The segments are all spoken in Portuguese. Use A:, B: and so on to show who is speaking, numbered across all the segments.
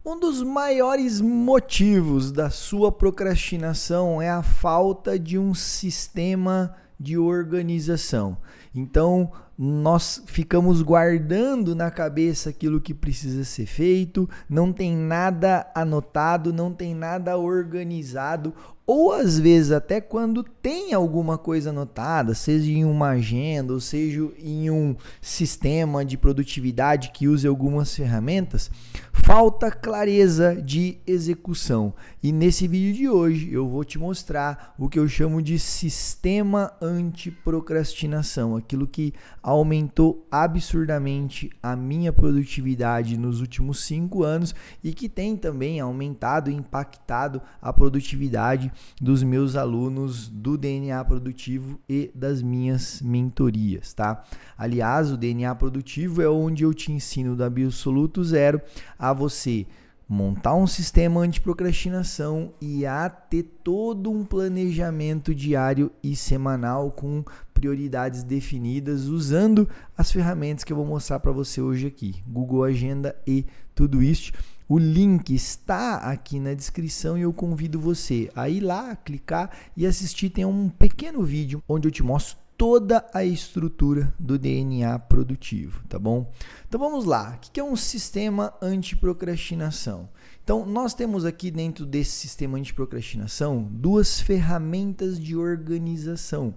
A: Um dos maiores motivos da sua procrastinação é a falta de um sistema de organização. Então, nós ficamos guardando na cabeça aquilo que precisa ser feito, não tem nada anotado, não tem nada organizado, ou às vezes até quando tem alguma coisa anotada, seja em uma agenda, ou seja em um sistema de produtividade que use algumas ferramentas, falta clareza de execução. E nesse vídeo de hoje eu vou te mostrar o que eu chamo de sistema anti-procrastinação, aquilo que aumentou absurdamente a minha produtividade nos últimos 5 anos e que tem também aumentado e impactado a produtividade dos meus alunos do DNA Produtivo e das minhas mentorias, tá? Aliás, o DNA Produtivo é onde eu te ensino do absoluto zero a você montar um sistema anti-procrastinação e a ter todo um planejamento diário e semanal com prioridades definidas usando as ferramentas que eu vou mostrar para você hoje aqui, Google Agenda e Todoist. O link está aqui na descrição e eu convido você a ir lá, clicar e assistir. Tem um pequeno vídeo onde eu te mostro toda a estrutura do DNA produtivo, tá bom? Então vamos lá, o que é um sistema anti-procrastinação? Então nós temos aqui dentro desse sistema anti-procrastinação duas ferramentas de organização,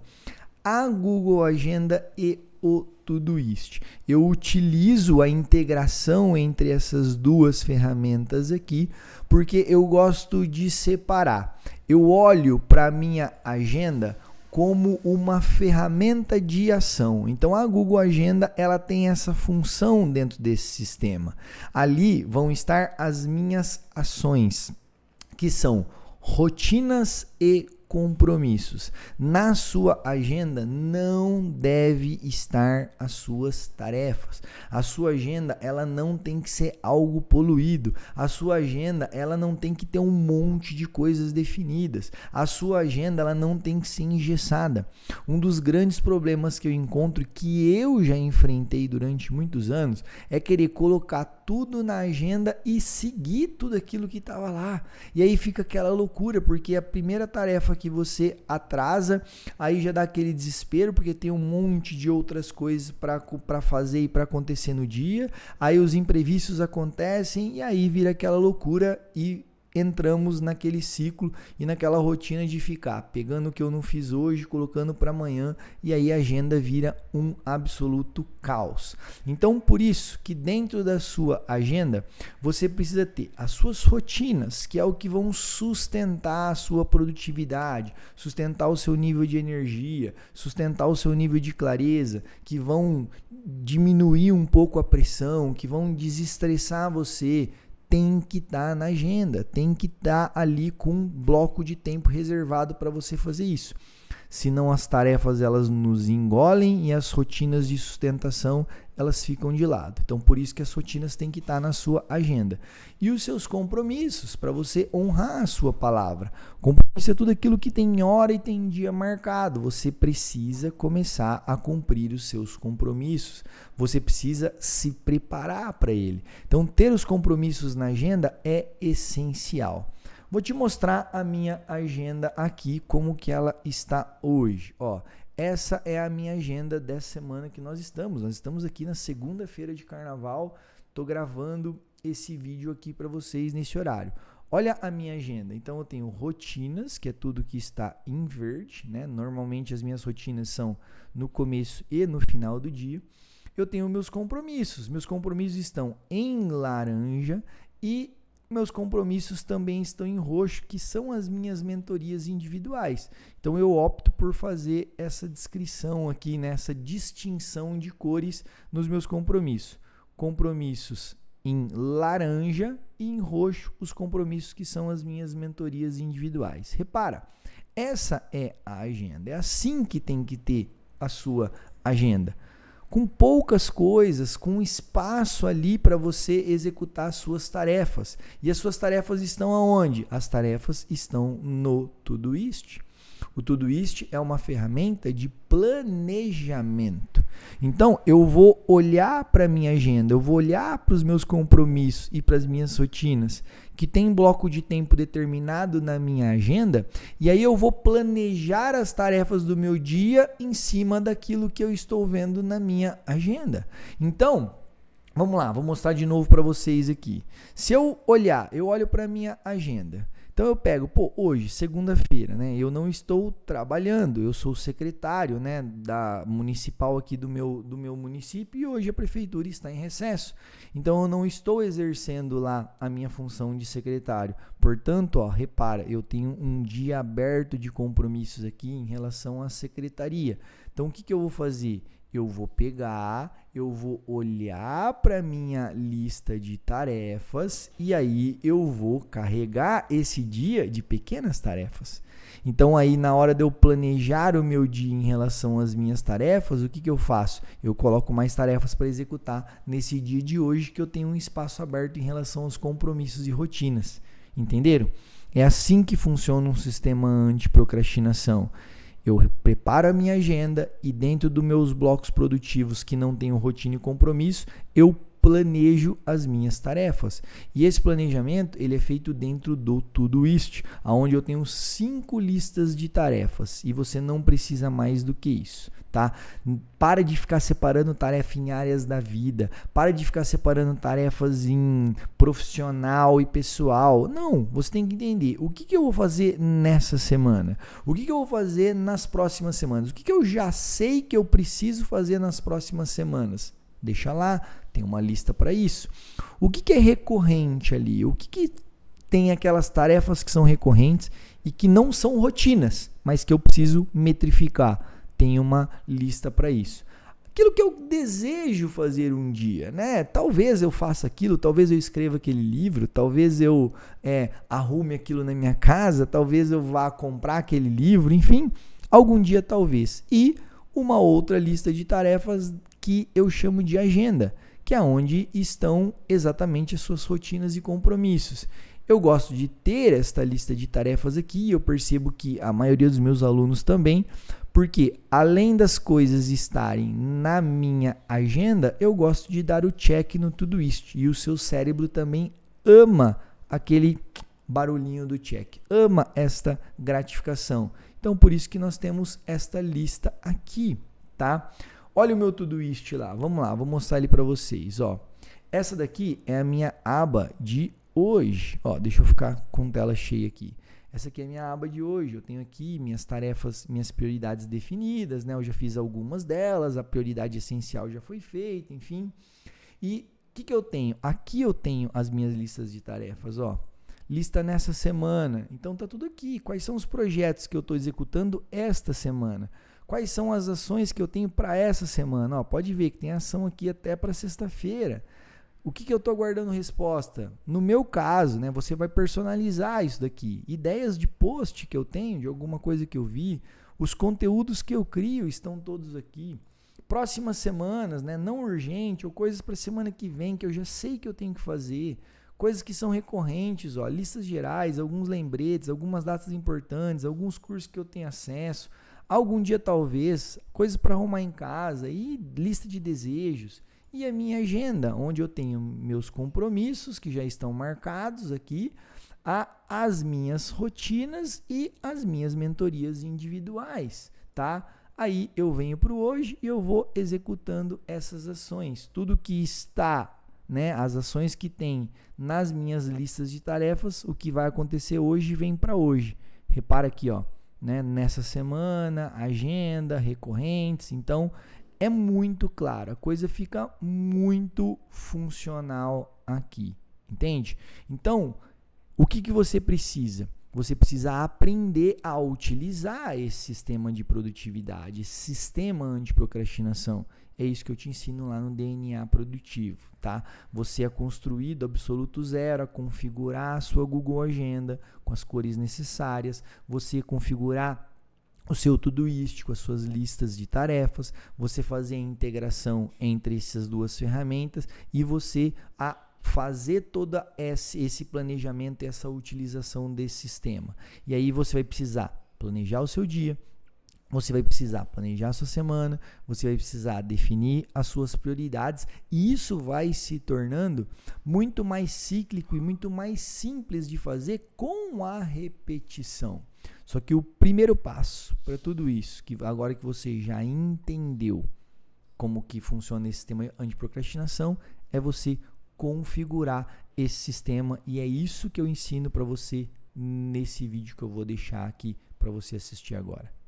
A: a Google Agenda e o Todoist. Eu utilizo a integração entre essas duas ferramentas aqui porque eu gosto de separar. Eu olho para a minha agenda como uma ferramenta de ação. Então a Google Agenda ela tem essa função dentro desse sistema. Ali vão estar as minhas ações, que são rotinas e compromissos. Na sua agenda não deve estar as suas tarefas. A sua agenda ela não tem que ser algo poluído. A sua agenda ela não tem que ter um monte de coisas definidas. A sua agenda ela não tem que ser engessada. Um dos grandes problemas que eu encontro, que eu já enfrentei durante muitos anos, é querer colocar tudo na agenda e seguir tudo aquilo que estava lá. E aí fica aquela loucura, porque a primeira tarefa que você atrasa, aí já dá aquele desespero, porque tem um monte de outras coisas para fazer e para acontecer no dia, aí os imprevistos acontecem e aí vira aquela loucura e entramos naquele ciclo e naquela rotina de ficar pegando o que eu não fiz hoje, colocando para amanhã, e aí a agenda vira um absoluto caos. Então, por isso que dentro da sua agenda, você precisa ter as suas rotinas, que é o que vão sustentar a sua produtividade, sustentar o seu nível de energia, sustentar o seu nível de clareza, que vão diminuir um pouco a pressão, que vão desestressar você. Tem que estar na agenda, tem que estar ali com um bloco de tempo reservado para você fazer isso. Senão as tarefas elas nos engolem e as rotinas de sustentação elas ficam de lado. Então por isso que as rotinas têm que estar na sua agenda. E os seus compromissos, para você honrar a sua palavra. Compromisso é tudo aquilo que tem hora e tem dia marcado. Você precisa começar a cumprir os seus compromissos. Você precisa se preparar para ele. Então ter os compromissos na agenda é essencial. Vou te mostrar a minha agenda aqui, como que ela está hoje. Ó, essa é a minha agenda dessa semana que nós estamos. Nós estamos aqui na segunda-feira de carnaval. Estou gravando esse vídeo aqui para vocês nesse horário. Olha a minha agenda. Então eu tenho rotinas, que é tudo que está em verde, né? Normalmente as minhas rotinas são no começo e no final do dia. Eu tenho meus compromissos. Meus compromissos estão em laranja e meus compromissos também estão em roxo, que são as minhas mentorias individuais. Então eu opto por fazer essa descrição aqui, né, essa distinção de cores nos meus compromissos. Compromissos em laranja e em roxo os compromissos que são as minhas mentorias individuais. Repara, essa é a agenda. É assim que tem que ter a sua agenda. Com poucas coisas, com espaço ali para você executar as suas tarefas. E as suas tarefas estão aonde? As tarefas estão no Todoist. O Todoist é uma ferramenta de planejamento. Então, eu vou olhar para a minha agenda, eu vou olhar para os meus compromissos e para as minhas rotinas, que tem bloco de tempo determinado na minha agenda, e aí eu vou planejar as tarefas do meu dia em cima daquilo que eu estou vendo na minha agenda. Então, vamos lá, vou mostrar de novo para vocês aqui. Se eu olho para a minha agenda. Então eu pego, hoje, segunda-feira, né? Eu não estou trabalhando, eu sou secretário, né, da municipal aqui do meu município e hoje a prefeitura está em recesso. Então eu não estou exercendo lá a minha função de secretário. Portanto, repara, eu tenho um dia aberto de compromissos aqui em relação à secretaria. Então o que eu vou fazer? Eu vou eu vou olhar para minha lista de tarefas e aí eu vou carregar esse dia de pequenas tarefas. Então aí na hora de eu planejar o meu dia em relação às minhas tarefas, o que eu faço? Eu coloco mais tarefas para executar nesse dia de hoje que eu tenho um espaço aberto em relação aos compromissos e rotinas. Entenderam? É assim que funciona um sistema anti-procrastinação. Eu preparo a minha agenda e dentro dos meus blocos produtivos que não tenho rotina e compromisso, eu planejo as minhas tarefas. E esse planejamento ele é feito dentro do Todoist, onde eu tenho 5 listas de tarefas e você não precisa mais do que isso. Tá? Para de ficar separando tarefa em áreas da vida, para de ficar separando tarefas em profissional e pessoal. Não, você tem que entender o que eu vou fazer nessa semana, o que eu vou fazer nas próximas semanas, o que eu já sei que eu preciso fazer nas próximas semanas. Deixa lá, tem uma lista para isso. O que é recorrente ali? O que tem aquelas tarefas que são recorrentes e que não são rotinas, mas que eu preciso metrificar? Tem uma lista para isso. Aquilo que eu desejo fazer um dia, né? Talvez eu faça aquilo, talvez eu escreva aquele livro, talvez eu arrume aquilo na minha casa, talvez eu vá comprar aquele livro, enfim, algum dia talvez. E uma outra lista de tarefas que eu chamo de agenda, que é onde estão exatamente as suas rotinas e compromissos. Eu gosto de ter esta lista de tarefas aqui, eu percebo que a maioria dos meus alunos também, porque além das coisas estarem na minha agenda, eu gosto de dar o check no Todoist. E o seu cérebro também ama aquele barulhinho do check, ama esta gratificação. Então, por isso que nós temos esta lista aqui, tá? Olha o meu Todoist lá, vamos lá, vou mostrar ele para vocês, ó. Essa daqui é a minha aba de hoje, ó, deixa eu ficar com tela cheia aqui. Essa aqui é a minha aba de hoje, eu tenho aqui minhas tarefas, minhas prioridades definidas, né? Eu já fiz algumas delas, a prioridade essencial já foi feita, enfim. E o que eu tenho? Aqui eu tenho as minhas listas de tarefas, ó. Lista nessa semana, então tá tudo aqui. Quais são os projetos que eu estou executando esta semana? Quais são as ações que eu tenho para essa semana? Ó, pode ver que tem ação aqui até para sexta-feira. O que eu estou aguardando resposta? No meu caso, né, você vai personalizar isso daqui. Ideias de post que eu tenho, de alguma coisa que eu vi, os conteúdos que eu crio estão todos aqui. Próximas semanas, né, não urgente, ou coisas para semana que vem que eu já sei que eu tenho que fazer. Coisas que são recorrentes, ó, listas gerais, alguns lembretes, algumas datas importantes, alguns cursos que eu tenho acesso, algum dia talvez, coisas para arrumar em casa e lista de desejos. E a minha agenda, onde eu tenho meus compromissos que já estão marcados aqui, as minhas rotinas e as minhas mentorias individuais, tá? Aí eu venho para o hoje e eu vou executando essas ações. Tudo que está, né, as ações que tem nas minhas listas de tarefas, o que vai acontecer hoje vem para hoje. Repara aqui, ó, né, nessa semana, agenda, recorrentes, então é muito claro, a coisa fica muito funcional aqui, entende? Então, o que você precisa? Você precisa aprender a utilizar esse sistema de produtividade, esse sistema anti-procrastinação. É isso que eu te ensino lá no DNA Produtivo, tá? Você a construir do absoluto zero, a configurar a sua Google Agenda com as cores necessárias, você configurar o seu Todoist com as suas listas de tarefas, você fazer a integração entre essas duas ferramentas e você a fazer todo esse planejamento, essa utilização desse sistema. E aí você vai precisar planejar o seu dia, você vai precisar planejar a sua semana, você vai precisar definir as suas prioridades e isso vai se tornando muito mais cíclico e muito mais simples de fazer com a repetição. Só que o primeiro passo para tudo isso, que agora que você já entendeu como que funciona esse sistema anti-procrastinação, é você configurar esse sistema e é isso que eu ensino para você nesse vídeo que eu vou deixar aqui para você assistir agora.